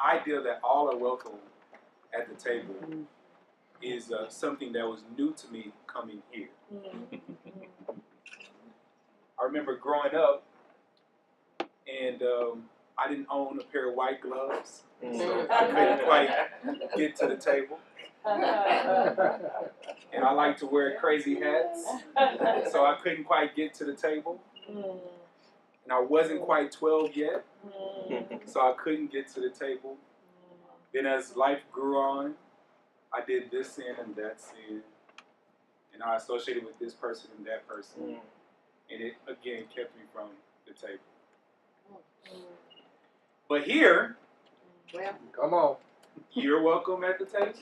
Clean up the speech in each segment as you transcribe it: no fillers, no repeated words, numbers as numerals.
idea that all are welcome at the table is something that was new to me coming here. I remember growing up, and I didn't own a pair of white gloves, so I couldn't quite get to the table. And I like to wear crazy hats, so I couldn't quite get to the table. And I wasn't quite 12 yet, so I couldn't get to the table. Then as life grew on, I did this sin and that sin, and I associated with this person and that person, and it again kept me from the table. But here, Come on. you're welcome at the table.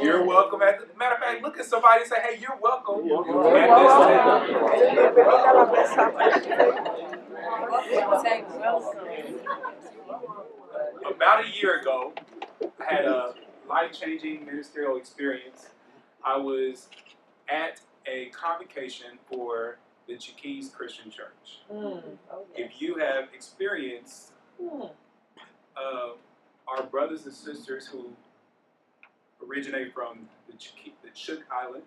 You're welcome at the matter of fact, look at somebody and say, hey, you're welcome at this table. About a year ago, I had a life-changing ministerial experience. I was at a convocation for the Chiquis Christian Church. If you have experienced our brothers and sisters who originate from the Chuk Island,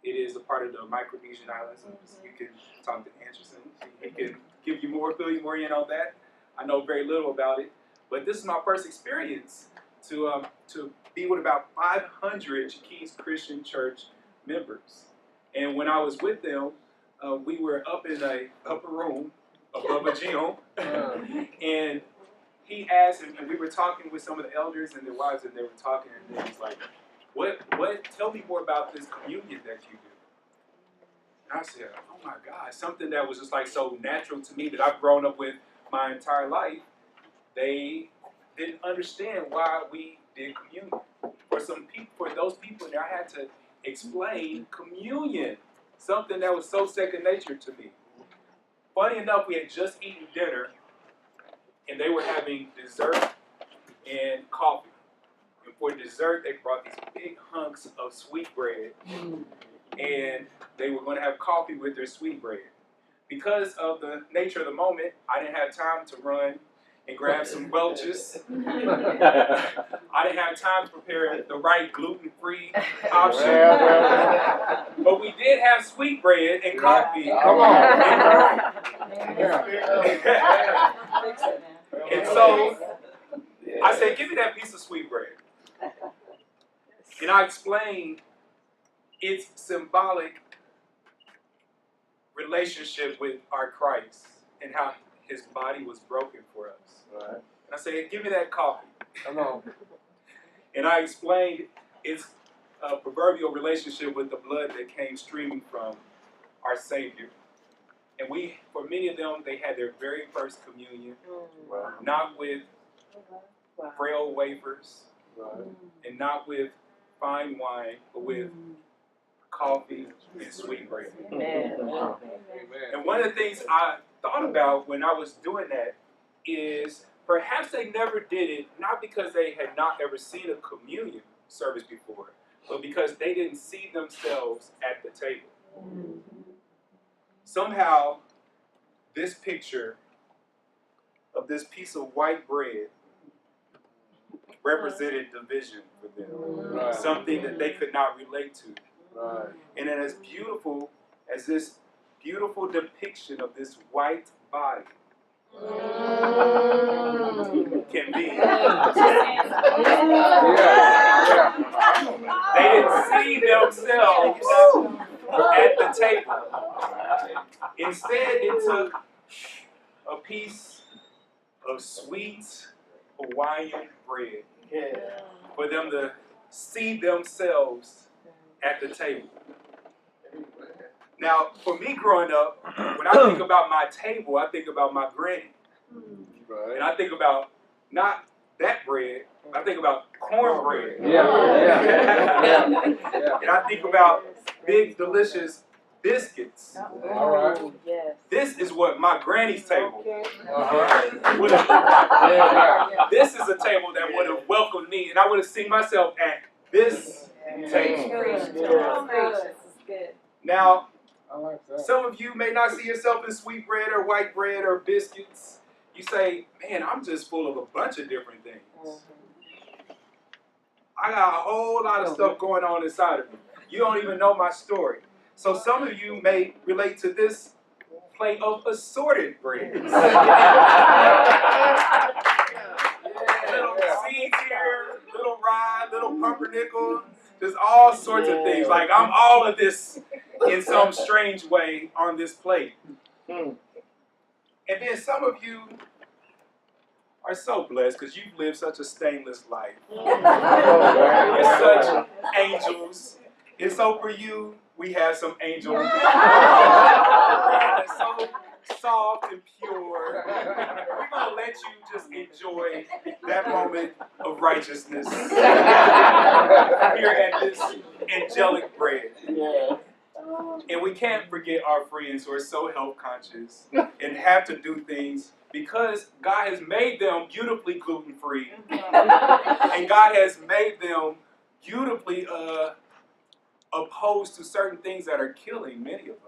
it is a part of the Micronesian Islands. You can talk to Anderson. He can give you more, fill you more in on that. I know very little about it, but this is my first experience to be with about 500 Chiquis Christian Church members. And when I was with them, we were up in a upper room above a gym, and he asked, and we were talking with some of the elders and their wives, and they were talking, and he was like, what, tell me more about this communion that you do. And I said, oh my God, something that was just like so natural to me that I've grown up with my entire life. They didn't understand why we did communion. For those people there, I had to explain communion, something that was so second nature to me. Funny enough, we had just eaten dinner, and they were having dessert and coffee. And for dessert, they brought these big hunks of sweet bread, and they were going to have coffee with their sweet bread. Because of the nature of the moment, I didn't have time to run and grab some Welch's. I didn't have time to prepare the right gluten-free option. But we did have sweet bread and coffee. Come on. And so I said, give me that piece of sweet bread. And I explained its symbolic relationship with our Christ and how his body was broken for us. Right. And I said, give me that coffee. Come on. And I explained its proverbial relationship with the blood that came streaming from our Savior. And for many of them, they had their very first communion, not with frail wafers, and not with fine wine, but with coffee and sweet bread. Amen. And one of the things I thought about when I was doing that is perhaps they never did it, not because they had not ever seen a communion service before, but because they didn't see themselves at the table. Somehow, this picture of this piece of white bread represented division for them. Right. Something that they could not relate to. Right. And then as beautiful as this beautiful depiction of this white body can be, they didn't see themselves at the table. Instead, it took a piece of sweet Hawaiian bread for them to see themselves at the table. Now, for me growing up, when I think about my table, I think about my granny. Right. And I think about not that bread, I think about cornbread. Yeah. And I think about big, delicious biscuits. All right. Yes. This is what my granny's table Uh-huh. would have looked like. This is a table that would have welcomed me, and I would have seen myself at this table. Now, I like that. some of you may not see yourself in sweet bread or white bread or biscuits. You say, man, I'm just full of a bunch of different things. I got a whole lot of stuff going on inside of me. You don't even know my story. So some of you may relate to this plate of assorted breads. Little seeds here, little rye, little pumpernickel, just all sorts of things. Like I'm all of this in some strange way on this plate. And then some of you are so blessed because you've lived such a stainless life. You're such angels. And so for you, we have some angel bread that's so soft and pure. We're going to let you just enjoy that moment of righteousness here at this angelic bread. And we can't forget our friends who are so health conscious and have to do things because God has made them beautifully gluten-free. And God has made them beautifully opposed to certain things that are killing many of us.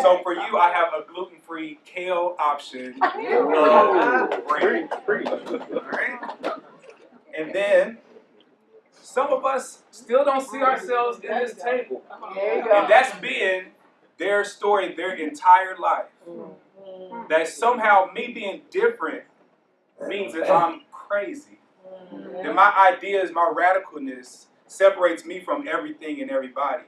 So for you, I have a gluten-free kale option of bread. Right? And then some of us still don't see ourselves in this table. And that's been their story their entire life. That somehow me being different means that I'm crazy. That my ideas, my radicalness separates me from everything and everybody.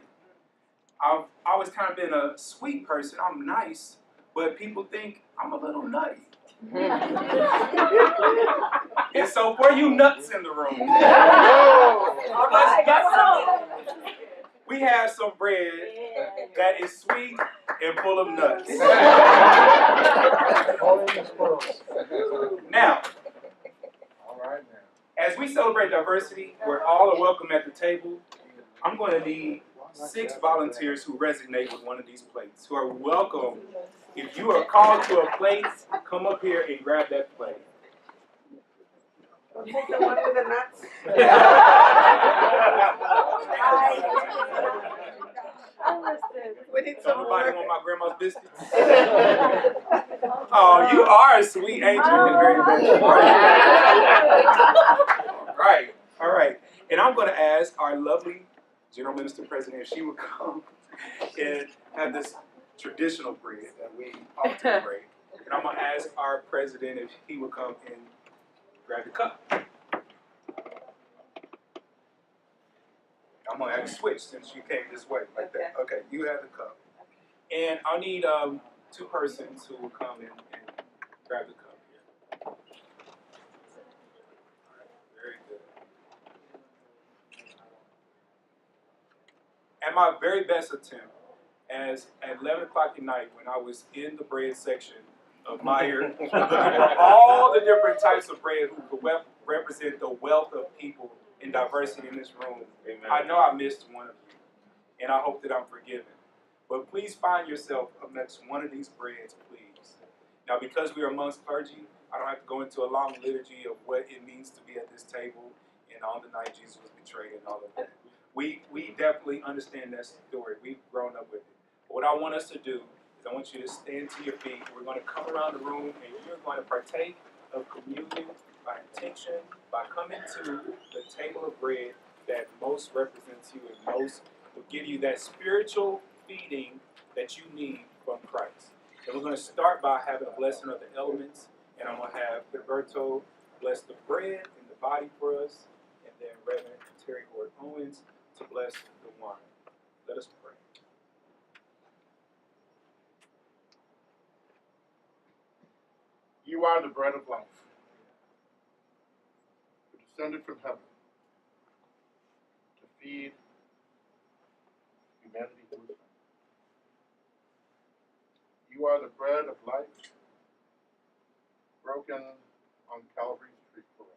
I've always kind of been a sweet person. I'm nice, but people think I'm a little nutty. And so for you nuts in the room, we have some bread that is sweet and full of nuts. Now, as we celebrate diversity, where all are welcome at the table, I'm going to need 6 volunteers who resonate with one of these plates, who are welcome. If you are called to a plate, come up here and grab that plate. Don't take the one with the nuts. We need some more. Nobody want my grandma's biscuits? Oh, you are a sweet angel and very much. All right. And I'm going to ask our lovely General Minister President if she would come and have this traditional bread that we often break. And I'm going to ask our president if he would come and grab the cup. I'm going to have to switch since you came this way, like that. Okay, you have the cup. And I'll need 2 persons who will come and grab the cup here. All right, very good. At my very best attempt, as at 11 o'clock at night when I was in the bread section of McTyer, looking for all the different types of bread who could represent the wealth of people and diversity in this room. Amen. I know I missed one of you, and I hope that I'm forgiven. But please find yourself amongst one of these breads, please. Now, because we are amongst clergy, I don't have to go into a long liturgy of what it means to be at this table and on the night Jesus was betrayed and all of that. We definitely understand that story. We've grown up with it. But what I want us to do is I want you to stand to your feet. We're going to come around the room, and you're going to partake of communion by intention, by coming to the table of bread that most represents you and most will give you that spiritual feeding that you need from Christ. And we're going to start by having a blessing of the elements, and I'm going to have Roberto bless the bread and the body for us, and then Reverend Terrell Owens to bless the wine. Let us pray. You are the bread of life, who descended from heaven to feed humanity with life. You are the bread of life, broken on Calvary's tree for us.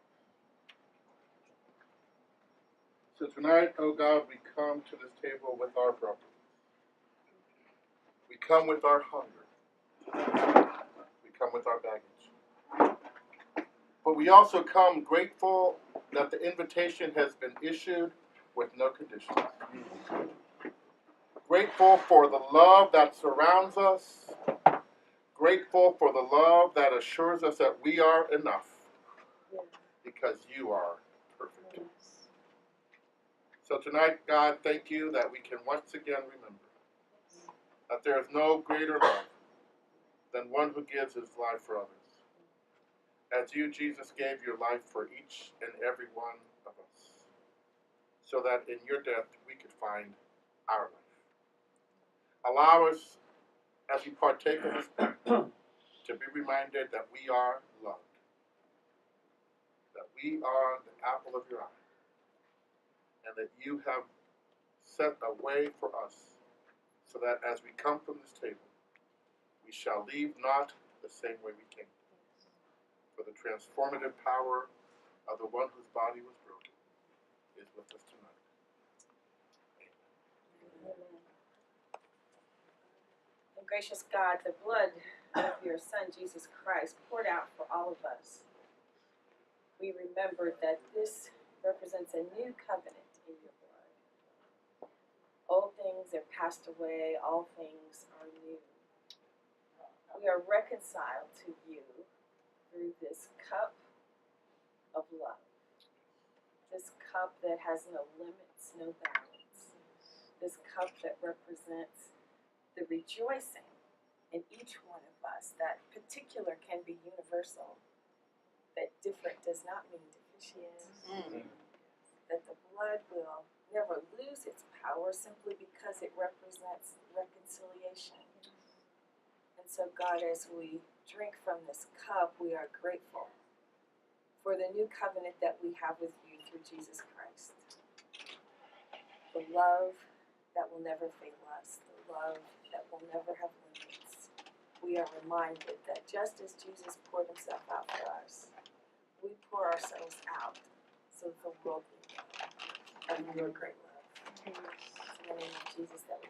So tonight, oh God, we come to this table with our brokenness. We come with our hunger. We come with our baggage. But we also come grateful that the invitation has been issued with no conditions. Grateful for the love that surrounds us. Grateful for the love that assures us that we are enough Yeah. because you are perfect. So tonight, God, thank you that we can once again remember that there is no greater love than one who gives his life for others. As you, Jesus, gave your life for each and every one of us, so that in your death we could find our life. Allow us, as we partake of this bread, to be reminded that we are loved, that we are the apple of your eye, and that you have set a way for us, so that as we come from this table, we shall leave not the same way we came. For the transformative power of the one whose body was broken is with us tonight. Amen. And gracious God, the blood of your Son, Jesus Christ, poured out for all of us. We remembered that this represents a new covenant in your blood. Old things are passed away, all things are new. We are reconciled to you through this cup of love. This cup that has no limits, no bounds. This cup that represents the rejoicing in each one of us. That particular can be universal, that different does not mean deficient. That the blood will never lose its power simply because it represents reconciliation. And so, God, as we drink from this cup, we are grateful for the new covenant that we have with you through Jesus Christ. The love that will never fail us, the love that will never have limits. We are reminded that just as Jesus poured himself out for us, we pour ourselves out so that the world will know of your great love. In the name of Jesus that we